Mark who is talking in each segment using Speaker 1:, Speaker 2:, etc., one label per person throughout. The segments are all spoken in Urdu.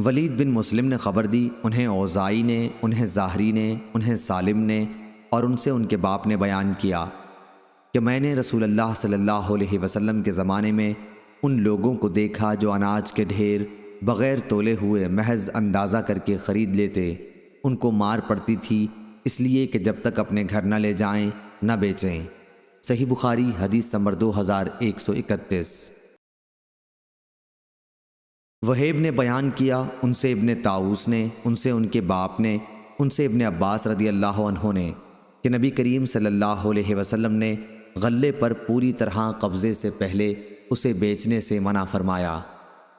Speaker 1: ولید بن مسلم نے خبر دی، انہیں اوزائی نے، انہیں ظاہری نے، انہیں سالم نے اور ان سے ان کے باپ نے بیان کیا کہ میں نے رسول اللہ صلی اللہ علیہ وسلم کے زمانے میں ان لوگوں کو دیکھا جو اناج کے ڈھیر بغیر تولے ہوئے محض اندازہ کر کے خرید لیتے۔ ان کو مار پڑتی تھی اس لیے کہ جب تک اپنے گھر نہ لے جائیں نہ بیچیں۔ صحیح بخاری حدیث نمبر 2131۔ وہیب نے بیان کیا، ان سے ابن طاؤس نے، ان سے ان کے باپ نے، ان سے ابن عباس رضی اللہ عنہ نے کہ نبی کریم صلی اللہ علیہ وسلم نے غلے پر پوری طرح قبضے سے پہلے اسے بیچنے سے منع فرمایا۔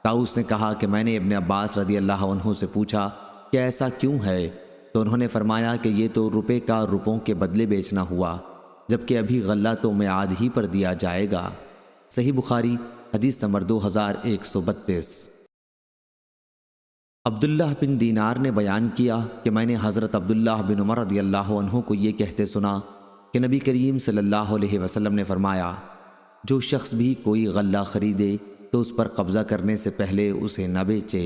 Speaker 1: طاؤس نے کہا کہ میں نے ابن عباس رضی اللہ عنہ سے پوچھا کہ ایسا کیوں ہے؟ تو انہوں نے فرمایا کہ یہ تو روپے کا روپوں کے بدلے بیچنا ہوا، جبکہ ابھی غلہ تو میعاد ہی پر دیا جائے گا۔ صحیح بخاری حدیث نمبر 2132۔ عبداللہ بن دینار نے بیان کیا کہ میں نے حضرت عبداللہ بن عمر رضی اللہ عنہ کو یہ کہتے سنا کہ نبی کریم صلی اللہ علیہ وسلم نے فرمایا، جو شخص بھی کوئی غلہ خریدے تو اس پر قبضہ کرنے سے پہلے اسے نہ بیچے۔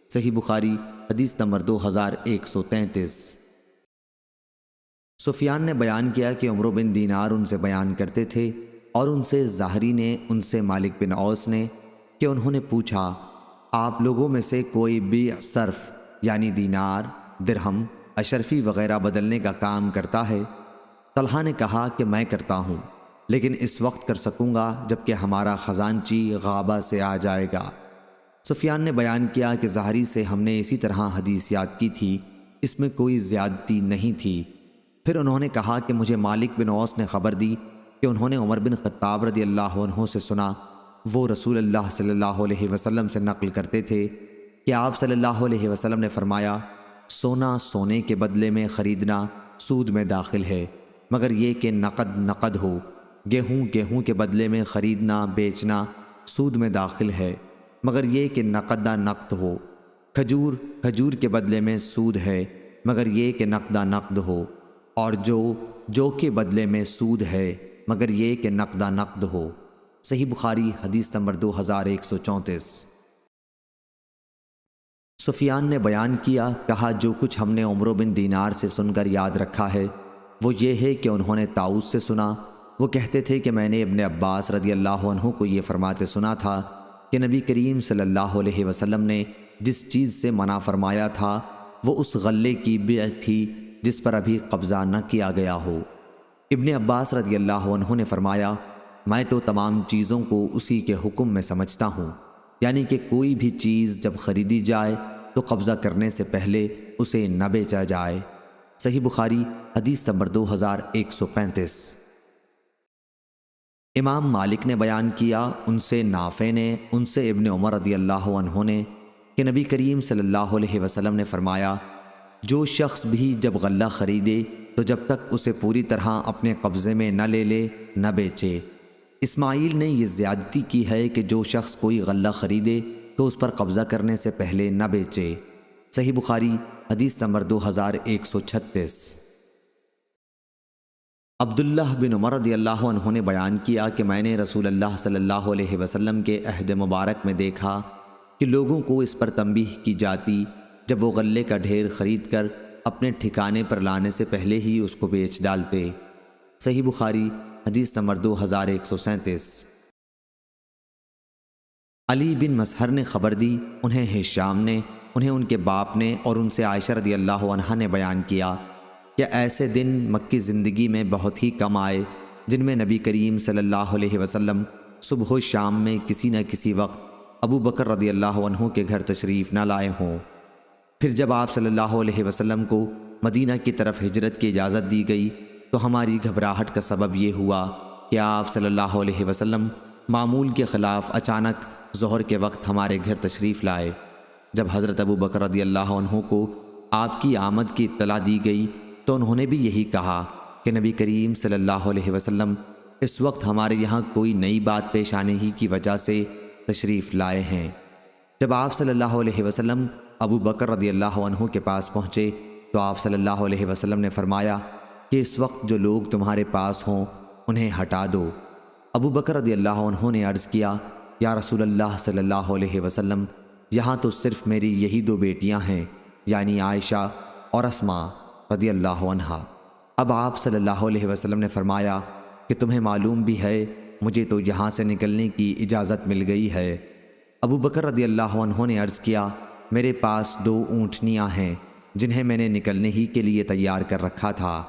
Speaker 1: صحیح بخاری حدیث نمبر 2133۔ سفیان نے بیان کیا کہ عمرو بن دینار ان سے بیان کرتے تھے اور ان سے ظاہری نے، ان سے مالک بن اوس نے کہ انہوں نے پوچھا، آپ لوگوں میں سے کوئی بیع صرف یعنی دینار، درہم، اشرفی وغیرہ بدلنے کا کام کرتا ہے؟ طلحہ نے کہا کہ میں کرتا ہوں، لیکن اس وقت کر سکوں گا جبکہ ہمارا خزانچی غابہ سے آ جائے گا۔ سفیان نے بیان کیا کہ ظاہری سے ہم نے اسی طرح حدیث یاد کی تھی، اس میں کوئی زیادتی نہیں تھی۔ پھر انہوں نے کہا کہ مجھے مالک بن اوس نے خبر دی کہ انہوں نے عمر بن خطاب رضی اللہ عنہ سے سنا، وہ رسول اللہ صلی اللہ علیہ وسلم سے نقل کرتے تھے کہ آپ صلی اللہ علیہ وسلم نے فرمایا، سونا سونے کے بدلے میں خریدنا سود میں داخل ہے، مگر یہ کہ نقد نقد ہو۔ گیہوں گیہوں کے بدلے میں خریدنا بیچنا سود میں داخل ہے، مگر یہ کہ نقدہ نقد ہو۔ کھجور کھجور کے بدلے میں سود ہے، مگر یہ کہ نقدہ نقد ہو، اور جو کے بدلے میں سود ہے، مگر یہ کہ نقدہ نقد ہو۔ صحیح بخاری حدیث نمبر 2134۔ سفیان نے بیان کیا، کہا جو کچھ ہم نے عمرو بن دینار سے سن کر یاد رکھا ہے وہ یہ ہے کہ انہوں نے طاؤس سے سنا، وہ کہتے تھے کہ میں نے ابن عباس رضی اللہ عنہ کو یہ فرماتے سنا تھا کہ نبی کریم صلی اللہ علیہ وسلم نے جس چیز سے منع فرمایا تھا وہ اس غلے کی بیع تھی جس پر ابھی قبضہ نہ کیا گیا ہو۔ ابن عباس رضی اللہ عنہ نے فرمایا، میں تو تمام چیزوں کو اسی کے حکم میں سمجھتا ہوں، یعنی کہ کوئی بھی چیز جب خریدی جائے تو قبضہ کرنے سے پہلے اسے نہ بیچا جائے۔ صحیح بخاری حدیث نمبر 2135۔ امام مالک نے بیان کیا، ان سے نافع نے، ان سے ابن عمر رضی اللہ عنہ نے کہ نبی کریم صلی اللہ علیہ وسلم نے فرمایا، جو شخص بھی جب غلہ خریدے تو جب تک اسے پوری طرح اپنے قبضے میں نہ لے لے نہ بیچے۔ اسماعیل نے یہ زیادتی کی ہے کہ جو شخص کوئی غلہ خریدے تو اس پر قبضہ کرنے سے پہلے نہ بیچے۔ صحیح بخاری حدیث نمبر 2136۔ عبداللہ بن عمر رضی اللہ عنہ نے بیان کیا کہ میں نے رسول اللہ صلی اللہ علیہ وسلم کے عہد مبارک میں دیکھا کہ لوگوں کو اس پر تنبیہ کی جاتی جب وہ غلے کا ڈھیر خرید کر اپنے ٹھکانے پر لانے سے پہلے ہی اس کو بیچ ڈالتے۔ صحیح بخاری حدیث نمبر 2137۔ علی بن مسہر نے خبر دی، انہیں ہشام نے، انہیں ان کے باپ نے اور ان سے عائشہ رضی اللہ عنہا نے بیان کیا کہ ایسے دن مکی زندگی میں بہت ہی کم آئے جن میں نبی کریم صلی اللہ علیہ وسلم صبح و شام میں کسی نہ کسی وقت ابو بکر رضی اللہ عنہ کے گھر تشریف نہ لائے ہوں۔ پھر جب آپ صلی اللہ علیہ وسلم کو مدینہ کی طرف ہجرت کی اجازت دی گئی تو ہماری گھبراہٹ کا سبب یہ ہوا کہ آپ صلی اللہ علیہ وسلم معمول کے خلاف اچانک ظہر کے وقت ہمارے گھر تشریف لائے۔ جب حضرت ابو بکر رضی اللہ عنہ کو آپ کی آمد کی اطلاع دی گئی تو انہوں نے بھی یہی کہا کہ نبی کریم صلی اللہ علیہ وسلم اس وقت ہمارے یہاں کوئی نئی بات پیش آنے ہی کی وجہ سے تشریف لائے ہیں۔ جب آپ صلی اللہ علیہ وسلم ابو بکر رضی اللہ عنہ کے پاس پہنچے تو آپ صلی اللہ علیہ وسلم نے فرمایا کہ اس وقت جو لوگ تمہارے پاس ہوں انہیں ہٹا دو۔ ابو بکر رضی اللہ عنہ نے عرض کیا، یا رسول اللہ صلی اللہ علیہ وسلم، یہاں تو صرف میری یہی دو بیٹیاں ہیں، یعنی عائشہ اور اسماء رضی اللہ عنہا۔ اب آپ صلی اللہ علیہ وسلم نے فرمایا کہ تمہیں معلوم بھی ہے مجھے تو یہاں سے نکلنے کی اجازت مل گئی ہے۔ ابو بکر رضی اللہ عنہ نے عرض کیا، میرے پاس 2 اونٹنیاں ہیں جنہیں میں نے نکلنے ہی کے لیے تیار کر رکھا تھا۔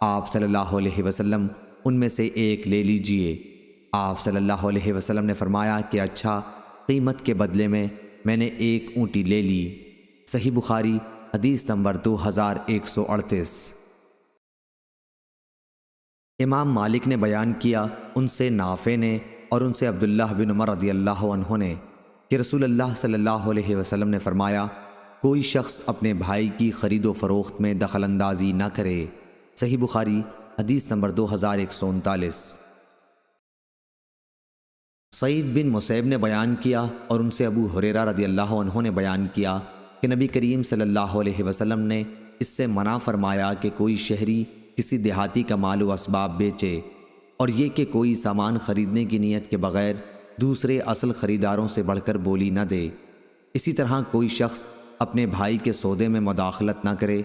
Speaker 1: آپ صلی اللہ علیہ وسلم ان میں سے ایک لے لیجئے۔ آپ صلی اللہ علیہ وسلم نے فرمایا کہ اچھا، قیمت کے بدلے میں نے 1 اونٹی لے لی۔ صحیح بخاری حدیث نمبر 2138۔ امام مالک نے بیان کیا، ان سے نافع نے اور ان سے عبداللہ بن عمر رضی اللہ عنہ نے کہ رسول اللہ صلی اللہ علیہ وسلم نے فرمایا، کوئی شخص اپنے بھائی کی خرید و فروخت میں دخل اندازی نہ کرے۔ صحیح بخاری حدیث نمبر 2139۔ سعید بن مسیب نے بیان کیا اور ان سے ابو ہریرہ رضی اللہ عنہ نے بیان کیا کہ نبی کریم صلی اللہ علیہ وسلم نے اس سے منع فرمایا کہ کوئی شہری کسی دیہاتی کا مال و اسباب بیچے، اور یہ کہ کوئی سامان خریدنے کی نیت کے بغیر دوسرے اصل خریداروں سے بڑھ کر بولی نہ دے۔ اسی طرح کوئی شخص اپنے بھائی کے سودے میں مداخلت نہ کرے۔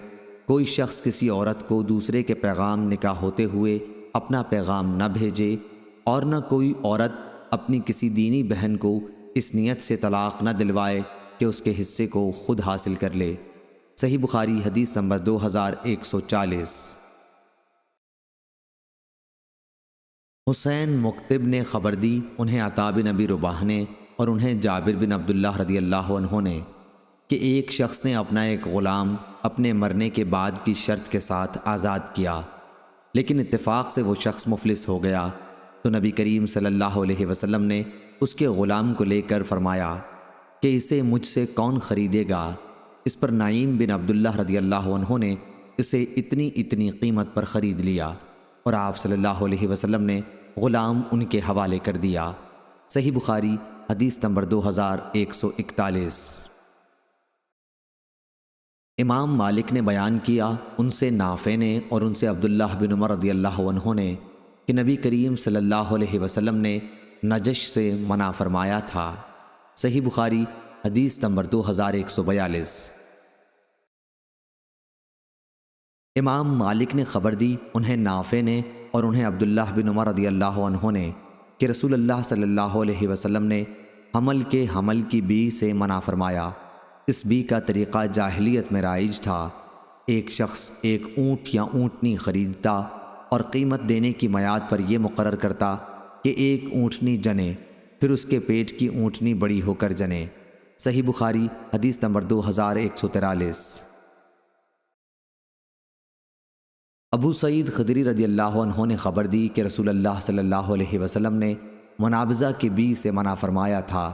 Speaker 1: کوئی شخص کسی عورت کو دوسرے کے پیغام نکاح ہوتے ہوئے اپنا پیغام نہ بھیجے، اور نہ کوئی عورت اپنی کسی دینی بہن کو اس نیت سے طلاق نہ دلوائے کہ اس کے حصے کو خود حاصل کر لے۔ صحیح بخاری حدیث نمبر 2140۔ حسین مکتب نے خبر دی، انہیں عطا بن ابی رباح نے اور انہیں جابر بن عبداللہ رضی اللہ عنہ نے، کہ ایک شخص نے اپنا ایک غلام اپنے مرنے کے بعد کی شرط کے ساتھ آزاد کیا، لیکن اتفاق سے وہ شخص مفلس ہو گیا، تو نبی کریم صلی اللہ علیہ وسلم نے اس کے غلام کو لے کر فرمایا کہ اسے مجھ سے کون خریدے گا؟ اس پر نعیم بن عبداللہ رضی اللہ عنہ نے اسے اتنی قیمت پر خرید لیا، اور آپ صلی اللہ علیہ وسلم نے غلام ان کے حوالے کر دیا۔ صحیح بخاری حدیث نمبر 2141۔ امام مالک نے بیان کیا، ان سے نافع نے اور ان سے عبداللہ بن عمر رضی اللہ عنہ نے کہ نبی کریم صلی اللہ علیہ وسلم نے نجش سے منع فرمایا تھا۔ صحیح بخاری حدیث نمبر 2142۔ امام مالک نے خبر دی، انہیں نافع نے اور انہیں عبداللہ بن عمر رضی اللہ عنہ نے کہ رسول اللہ صلی اللہ علیہ وسلم نے حمل کی بی سے منع فرمایا۔ اس بی کا طریقہ جاہلیت میں رائج تھا۔ ایک شخص ایک اونٹ یا اونٹنی خریدتا اور قیمت دینے کی میعاد پر یہ مقرر کرتا کہ ایک اونٹنی جنے، پھر اس کے پیٹ کی اونٹنی بڑی ہو کر جنے۔ صحیح بخاری حدیث نمبر 2143۔ ابو سعید خدری رضی اللہ عنہ نے خبر دی کہ رسول اللہ صلی اللہ علیہ وسلم نے منابضہ کے بی سے منع فرمایا تھا۔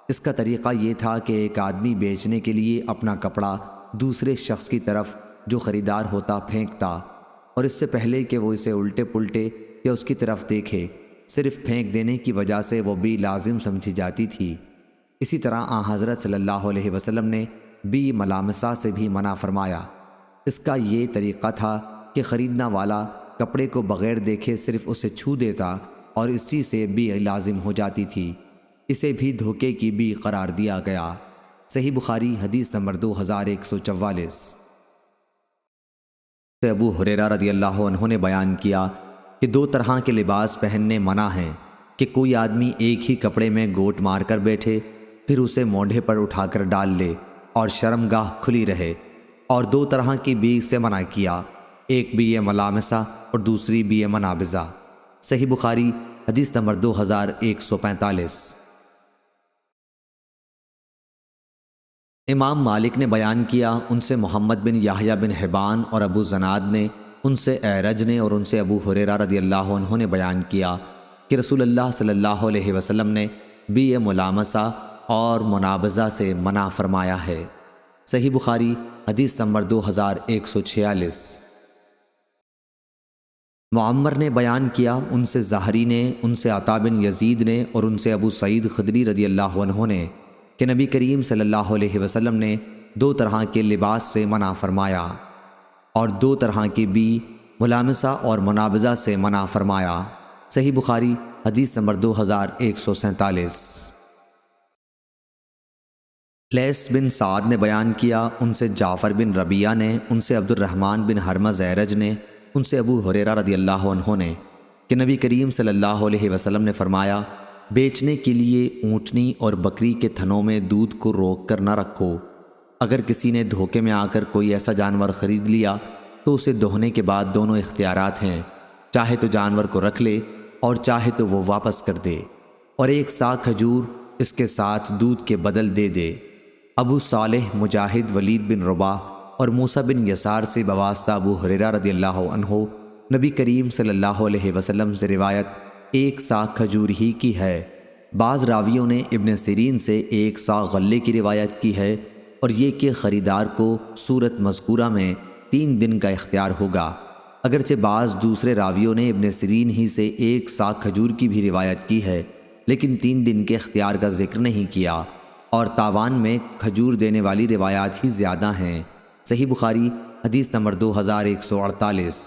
Speaker 1: اس کا طریقہ یہ تھا کہ ایک آدمی بیچنے کے لیے اپنا کپڑا دوسرے شخص کی طرف جو خریدار ہوتا پھینکتا، اور اس سے پہلے کہ وہ اسے الٹے پلٹے یا اس کی طرف دیکھے، صرف پھینک دینے کی وجہ سے وہ بی لازم سمجھی جاتی تھی۔ اسی طرح حضرت صلی اللہ علیہ وسلم نے بی ملامسہ سے بھی منع فرمایا۔ اس کا یہ طریقہ تھا کہ خریدنا والا کپڑے کو بغیر دیکھے صرف اسے چھو دیتا اور اسی سے بی لازم ہو جاتی تھی۔ اسے بھی دھوکے کی بی قرار دیا گیا۔ صحیح بخاری حدیث نمبر 2144۔ ابو ہریرہ رضی اللہ عنہ نے بیان کیا کہ 2 طرح کے لباس پہننے منع ہیں، کہ کوئی آدمی ایک ہی کپڑے میں گوٹ مار کر بیٹھے، پھر اسے مونڈھے پر اٹھا کر ڈال لے اور شرمگاہ کھلی رہے، اور 2 طرح کی بی سے منع کیا، ایک بی ملامسہ اور دوسری بی منابضہ۔ صحیح بخاری حدیث نمبر 2145۔ امام مالک نے بیان کیا، ان سے محمد بن یحییٰ بن حبان اور ابو زناد نے، ان سے اعرج نے اور ان سے ابو ہریرہ رضی اللہ عنہ نے بیان کیا کہ رسول اللہ صلی اللہ علیہ وسلم نے بی ملامسہ اور منابضہ سے منع فرمایا ہے۔ صحیح بخاری حدیث نمبر 2146۔ معمر نے بیان کیا، ان سے زہری نے، ان سے عطا بن یزید نے اور ان سے ابو سعید خدری رضی اللہ عنہ نے کہ نبی کریم صلی اللہ علیہ وسلم نے 2 طرح کے لباس سے منع فرمایا اور 2 طرح کی بی ملامسہ اور منابضہ سے منع فرمایا۔ صحیح بخاری حدیث نمبر 2147۔ لیث بن سعد نے بیان کیا، ان سے جعفر بن ربیعہ نے، ان سے عبد الرحمن بن حرمز ایرج نے، ان سے ابو ہریرہ رضی اللہ عنہ نے کہ نبی کریم صلی اللہ علیہ وسلم نے فرمایا، بیچنے کے لیے اونٹنی اور بکری کے تھنوں میں دودھ کو روک کر نہ رکھو۔ اگر کسی نے دھوکے میں آ کر کوئی ایسا جانور خرید لیا تو اسے دوہنے کے بعد دونوں اختیارات ہیں، چاہے تو جانور کو رکھ لے اور چاہے تو وہ واپس کر دے، اور ایک سا کھجور اس کے ساتھ دودھ کے بدل دے دے۔ ابو صالح مجاہد ولید بن رباح اور موسیٰ بن یسار سے بواسطہ ابو ہریرہ رضی اللہ عنہ نبی کریم صلی اللہ علیہ وسلم سے روایت ایک سا کھجور ہی کی ہے۔ بعض راویوں نے ابن سیرین سے ایک سا غلے کی روایت کی ہے، اور یہ کہ خریدار کو صورت مذکورہ میں 3 دن کا اختیار ہوگا۔ اگرچہ بعض دوسرے راویوں نے ابن سیرین ہی سے ایک سا کھجور کی بھی روایت کی ہے، لیکن 3 دن کے اختیار کا ذکر نہیں کیا، اور تاوان میں کھجور دینے والی روایات ہی زیادہ ہیں۔ صحیح بخاری حدیث نمبر 2148۔